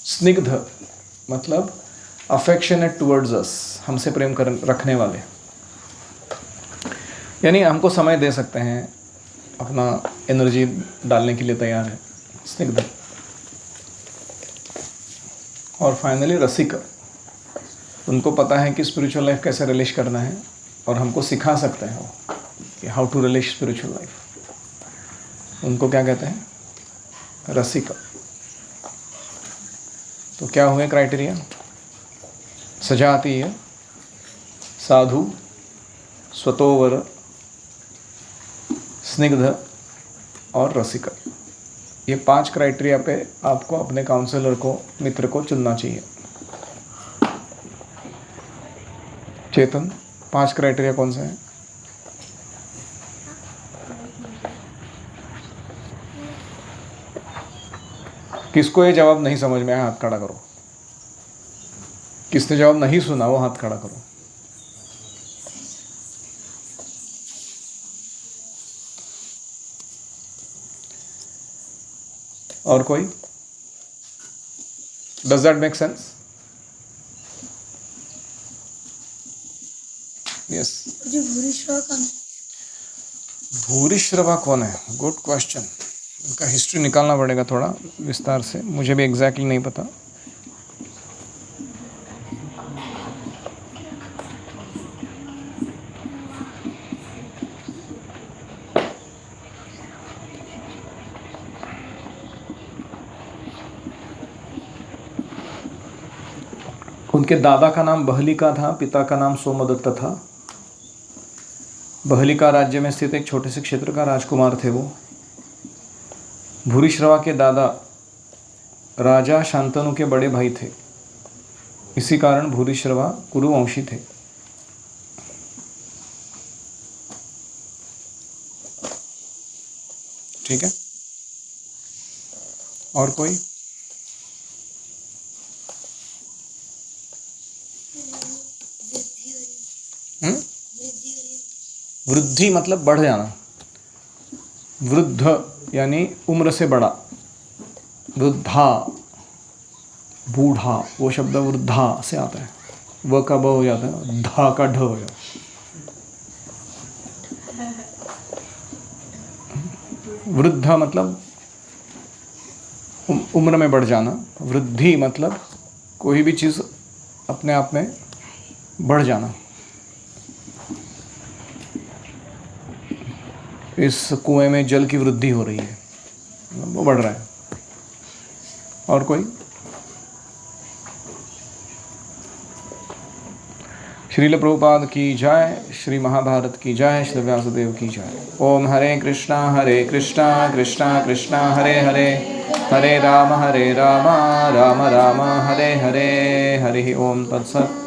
स्निग्ध मतलब अफेक्शनेट टुवर्ड्स अस, हमसे प्रेम कर रखने वाले, यानी हमको समय दे सकते हैं, अपना एनर्जी डालने के लिए तैयार है, स्निग्ध। और फाइनली रसिक, उनको पता है कि स्पिरिचुअल लाइफ कैसे रिलीज करना है और हमको सिखा सकते हैं वो कि how to release spiritual life. उनको क्या कहते हैं? रसिक। तो क्या हुए क्राइटेरिया? सजातीय, साधु, स्वतोवर, स्निग्ध और रसिक। ये 5 क्राइटेरिया पे आपको अपने काउंसलर को, मित्र को चुनना चाहिए। चेतन, 5 क्राइटेरिया कौन से हैं? किसको ये जवाब नहीं समझ में आया हाथ खड़ा करो। किसने जवाब नहीं सुना वो हाथ खड़ा करो। और कोई? Does that make sense? Yes. जो भूरिश्रवा कौन है? भूरिश्रवा कौन है? Good question. उनका हिस्ट्री निकालना पड़ेगा थोड़ा विस्तार से, मुझे भी एग्जैक्टली नहीं पता। उनके दादा का नाम बहलिका था, पिता का नाम सोमदत्त था। बहलिका राज्य में स्थित एक छोटे से क्षेत्र का राजकुमार थे वो। भूरिश्रवा के दादा राजा शांतनु के बड़े भाई थे, इसी कारण भूरिश्रवा कुरुवंशी थे। ठीक है, और कोई? वृद्धि मतलब बढ़ जाना, वृद्ध यानी उम्र से बड़ा, वृद्धा, बूढ़ा, वो शब्द वृद्धा से आता है, व का ब हो जाता है, धा का ढ हो जाता है। वृद्ध मतलब उम्र में बढ़ जाना, वृद्धि मतलब कोई भी चीज़ अपने आप में बढ़ जाना। इस कुएं में जल की वृद्धि हो रही है, वो बढ़ रहा है। और कोई? श्रील प्रभुपाद की जय, श्री महाभारत की जय, श्री व्यासदेव की जय। ओम हरे कृष्णा कृष्णा कृष्णा हरे हरे, हरे राम राम राम हरे हरे। हरि ओम तत्सत।